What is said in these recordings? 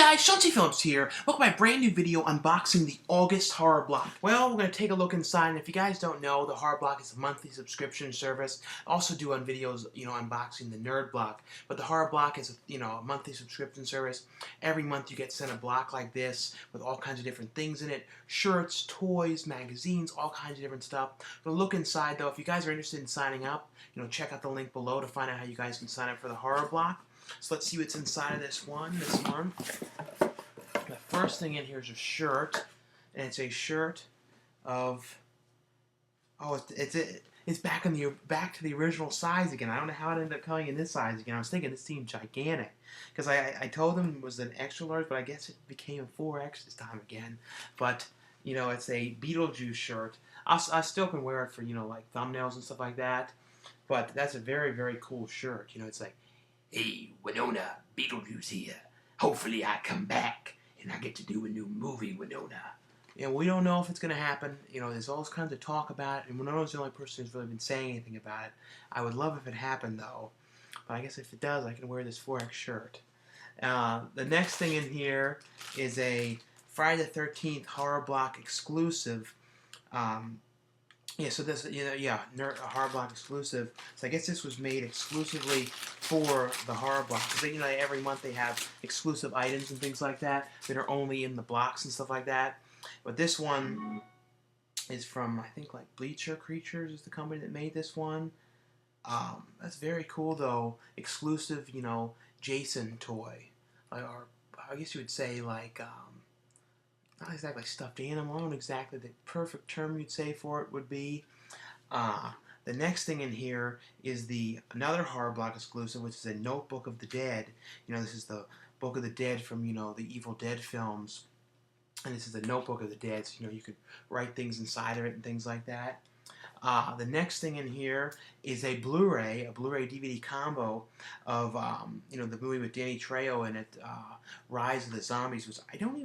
guys, Shanti Phillips here. Welcome to my brand new video unboxing the August Horror Block. Well, we're going to take a look inside, and if you guys don't know, the Horror Block is a monthly subscription service. I also do on videos, unboxing the Nerd Block. But the Horror Block is, a monthly subscription service. Every month you get sent a block like this with all kinds of different things in it. Shirts, toys, magazines, all kinds of different stuff. But look inside, though. If you guys are interested in signing up, check out the link below to find out how you guys can sign up for the Horror Block. So let's see what's inside of this month. The first thing in here is a shirt, and it's a shirt of, it's back to the original size again. I don't know how it ended up coming in this size again. I was thinking this seemed gigantic, because I told them it was an extra large, but I guess it became a 4X this time again. But it's a Beetlejuice shirt. I still can wear it for like thumbnails and stuff like that. But that's a very, very cool shirt. It's like, hey, Winona, Beetlejuice here. Hopefully I come back and I get to do a new movie, Winona. We don't know if it's going to happen. There's all kinds of talk about it, and Winona's the only person who's really been saying anything about it. I would love if it happened, though. But I guess if it does, I can wear this 4X shirt. The next thing in here is a Friday the 13th Horror Block exclusive. So this, Horror Block exclusive. So I guess this was made exclusively for the Horror Block. Because every month they have exclusive items and things like that are only in the blocks and stuff like that. But this one is from, I think, like Bleachers is the company that made this one. That's very cool, though. Exclusive, Jason toy. Or I guess you would say, like, not exactly stuffed animal. I don't know exactly the perfect term you'd say for it would be. The next thing in here is another Horror Block exclusive, which is a Notebook of the Dead. This is the Book of the Dead from, the Evil Dead films. And this is the Notebook of the Dead, so, you could write things inside of it and things like that. The next thing in here is a Blu-ray DVD combo of, the movie with Danny Trejo in it, Rise of the Zombies, which I don't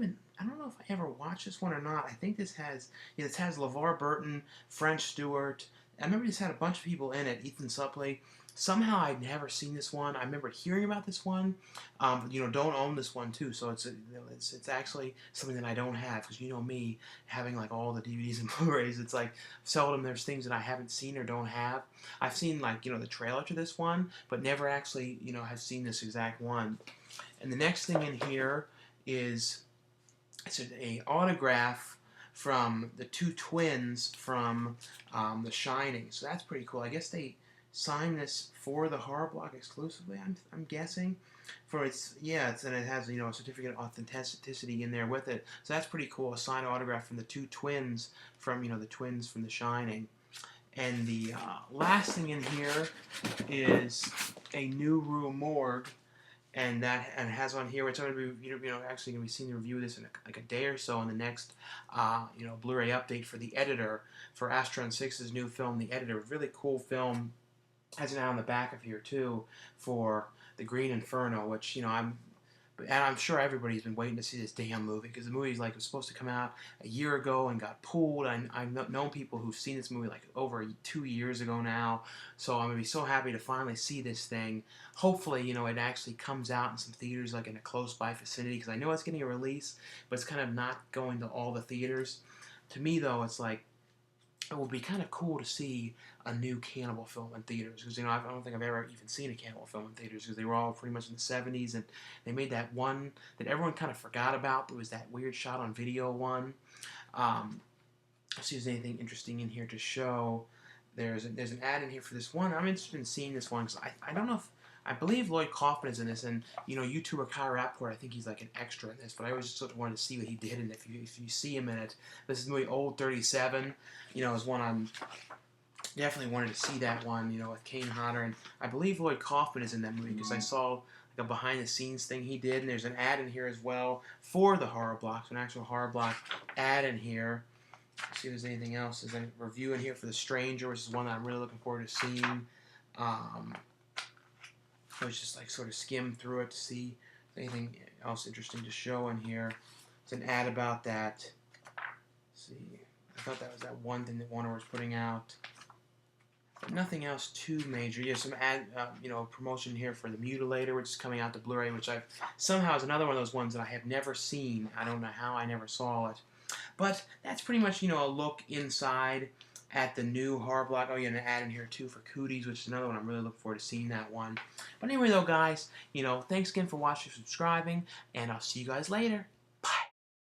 know if I ever watched this one or not. I think this has LeVar Burton, French Stewart. I remember this had a bunch of people in it, Ethan Suplee. Somehow I'd never seen this one. I remember hearing about this one. Don't own this one too, so it's actually something that I don't have, because me, having like all the DVDs and Blu-rays, it's like seldom there's things that I haven't seen or don't have. I've seen like the trailer to this one, but never actually have seen this exact one. And the next thing in here is it's an autograph from the two twins from The Shining. So that's pretty cool. I guess they signed this for the Horror Block exclusively, I'm guessing. And it has a certificate of authenticity in there with it. So that's pretty cool. A signed autograph from the two twins from the twins from The Shining. And the last thing in here is a New Room Morgue. And has on here, it's going to be, actually going to be seeing the review of this in like a day or so in the next, Blu-ray update for The Editor, for Astron 6's new film, The Editor. Really cool film. Has it out on the back of here, too, for The Green Inferno, which, I'm sure everybody's been waiting to see this damn movie, because the movie was supposed to come out a year ago and got pulled. I've known people who've seen this movie like over 2 years ago now, so I'm going to be so happy to finally see this thing. Hopefully, it actually comes out in some theaters, like in a close-by vicinity, because I know it's getting a release, but it's kind of not going to all the theaters. To me, though, it's like, it would be kind of cool to see a new cannibal film in theaters, because I don't think I've ever even seen a cannibal film in theaters, because they were all pretty much in the 70s, and they made that one that everyone kind of forgot about. It was that weird shot on video one. Let's see if there's anything interesting in here to show. There's an ad in here for this one. I'm interested in seeing this one, because I don't know if, I believe Lloyd Kaufman is in this, and YouTuber Kyle Rappaport, I think he's like an extra in this, but I always just sort of wanted to see what he did, and if you see him in it. This is the movie Old 37, is one I'm definitely wanted to see, that one, with Kane Hodder, and I believe Lloyd Kaufman is in that movie, because I saw like a behind-the-scenes thing he did, and there's an ad in here as well for the Horror Block, so an actual Horror Block ad in here. Let's see if there's anything else. There's a review in here for The Stranger, which is one that I'm really looking forward to seeing. I was just like sort of skimmed through it to see if anything else interesting to show in here. It's an ad about that. Let's see, I thought that was that one thing that Warner was putting out. Nothing else too major. Yeah, some promotion here for the Mutilator, which is coming out to Blu-ray, which I've somehow is another one of those ones that I have never seen. I don't know how I never saw it. But that's pretty much, a look inside at the new horror block. Oh, yeah, and an ad in here too for Cooties, which is another one I'm really looking forward to seeing that one. But anyway, though, guys, thanks again for watching, subscribing, and I'll see you guys later.